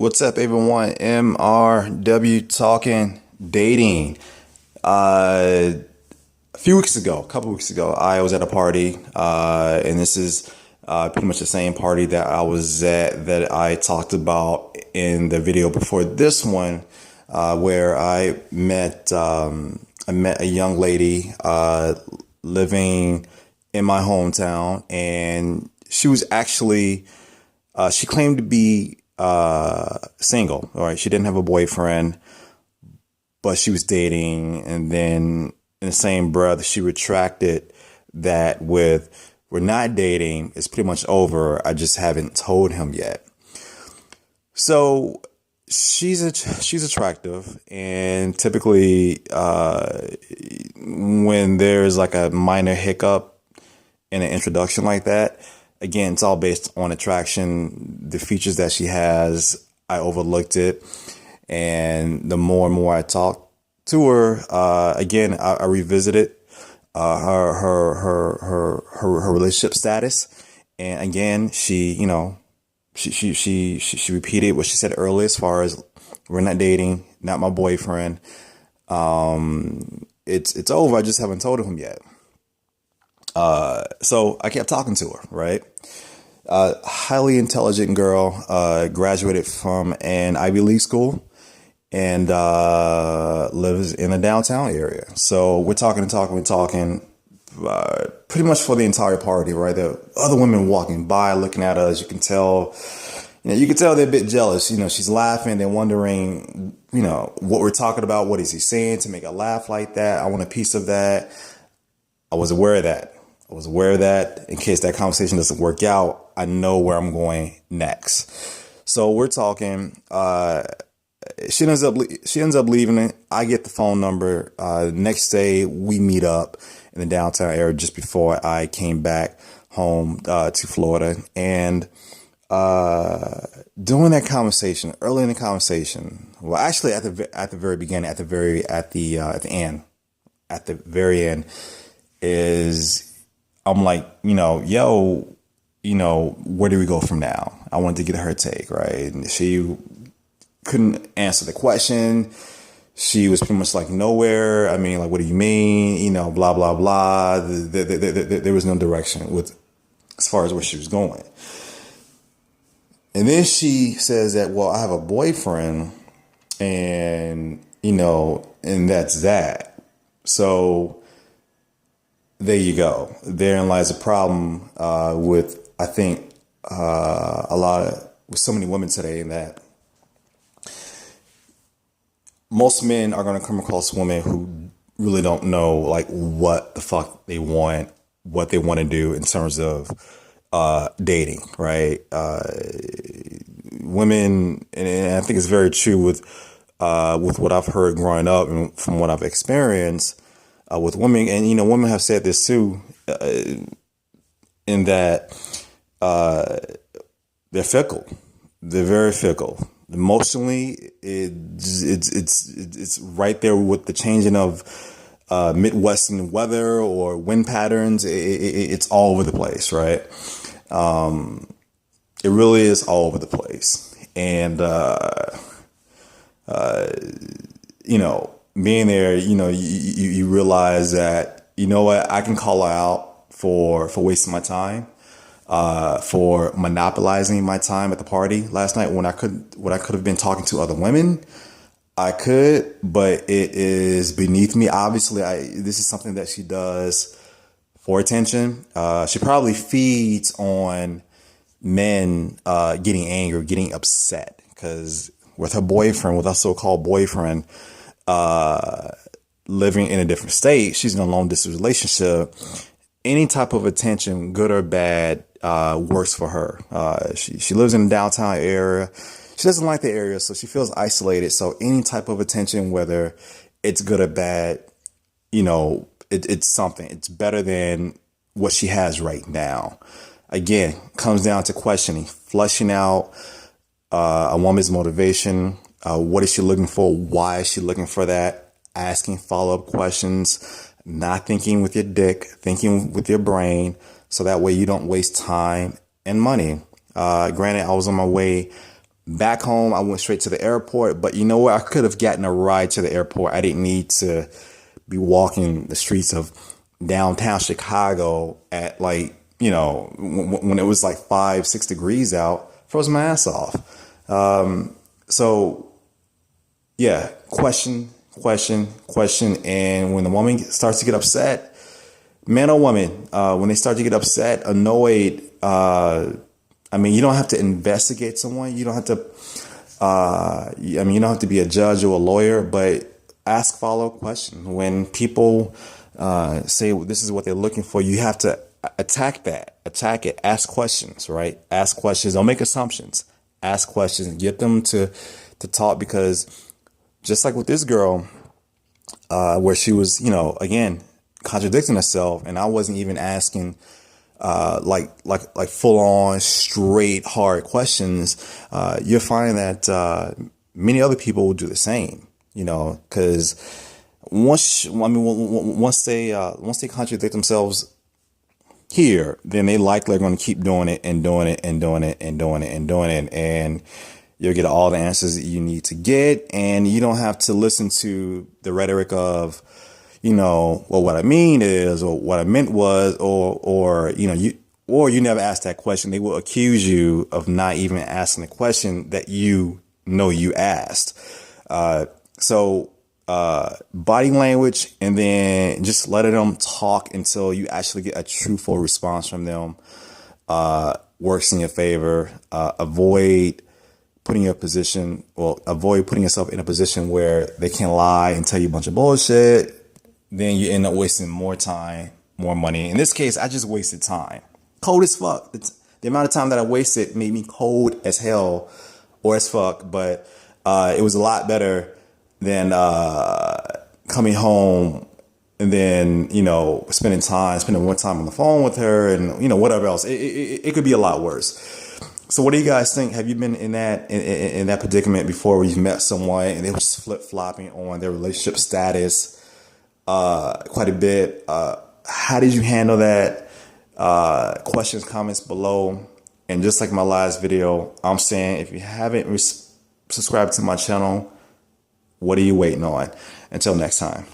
What's up, everyone? MRW talking dating. A few weeks ago, a couple weeks ago, I was at a party, and this is pretty much the same party that I was at that I talked about in the video before this one, where I met a young lady living in my hometown, and she was actually she claimed to be single. All right, she didn't have a boyfriend, but she was dating, and then in the same breath, she retracted that with "we're not dating. It's pretty much over. I just haven't told him yet." So she's attractive, and typically, when there's like a minor hiccup in an introduction like that, again, it's all based on attraction. The features that she has, I overlooked it. And the more and more I talked to her, again, I revisited her relationship status. And again, she repeated what she said earlier as far as "we're not dating, not my boyfriend. It's over. I just haven't told him yet." So I kept talking to her, right? Highly intelligent girl, graduated from an Ivy League school and lives in a downtown area. So we're talking, pretty much for the entire party, right? There are other women walking by, looking at us. You can tell they're a bit jealous. She's laughing. They're wondering, what we're talking about. What is he saying to make her laugh like that? I want a piece of that. I was aware of that. In case that conversation doesn't work out, I know where I'm going next. So we're talking. She ends up leaving it. I get the phone number. Next day we meet up in the downtown area just before I came back home to Florida. And during that conversation, early in the conversation, well, actually at the very beginning, at the very end, is I'm like, where do we go from now? I wanted to get her take, right? And she couldn't answer the question. She was pretty much like, nowhere. I mean, like, what do you mean? Blah, blah, blah. There was no direction as far as where she was going. And then she says that, well, I have a boyfriend and that's that. So there you go. Therein lies a problem with, I think, with so many women today, in that most men are going to come across women who really don't know like what the fuck they want, what they want to do in terms of dating, right? Women, and I think it's very true with what I've heard growing up and from what I've experienced. With women, and women have said this too, in that they're fickle. They're very fickle. Emotionally, it's right there with the changing of Midwestern weather or wind patterns. It's all over the place, right? It really is all over the place, and being there, you realize that, what, I can call her out for wasting my time, for monopolizing my time at the party last night when I could have been talking to other women. I could, but it is beneath me. Obviously, this is something that she does for attention. She probably feeds on men getting angry, getting upset, because with her so-called boyfriend, living in a different state, she's in a long distance relationship. Any type of attention, good or bad, works for her. She lives in the downtown area. She doesn't like the area, so she feels isolated. So any type of attention, whether it's good or bad, it's something. It's better than what she has right now. Again, comes down to questioning, fleshing out a woman's motivation. What is she looking for? Why is she looking for that? Asking follow-up questions, not thinking with your dick, thinking with your brain, so that way you don't waste time and money. Granted, I was on my way Back home, I went straight to the airport, but you know what? I could have gotten a ride to the airport. I didn't need to be walking the streets of downtown Chicago at like, you know, when it was like 5, 6 degrees out, froze my ass off. So yeah, question. And when the woman starts to get upset, man or woman, when they start to get upset, annoyed, I mean, you don't have to investigate someone. You don't have to, you don't have to be a judge or a lawyer, but ask follow-up questions. When people say this is what they're looking for, you have to attack it, ask questions, right? Ask questions. Don't make assumptions. Ask questions. Get them to talk, because just like with this girl, where she was, you know, again, contradicting herself, and I wasn't even asking like full on straight hard questions, you'll find that many other people will do the same, you know, because once they contradict themselves here, then they likely are going to keep doing it, and you'll get all the answers that you need to get, and you don't have to listen to the rhetoric of, you know, well, what I mean is, or what I meant was, or you never ask that question. They will accuse you of not even asking the question that you know you asked. So body language, and then just letting them talk until you actually get a truthful response from them, works in your favor. Avoid putting yourself in a position where they can lie and tell you a bunch of bullshit. Then you end up wasting more time, more money. In this case, I just wasted time. Cold as fuck. The amount of time that I wasted made me cold as hell or as fuck, but it was a lot better than coming home and then, you know, spending more time on the phone with her, and, you know, whatever else. It could be a lot worse. So what do you guys think? Have you been in that predicament before, where you've met someone and they were just flip-flopping on their relationship status quite a bit? How did you handle that? Questions, comments below. And just like my last video, I'm saying, if you haven't subscribed to my channel, what are you waiting on? Until next time.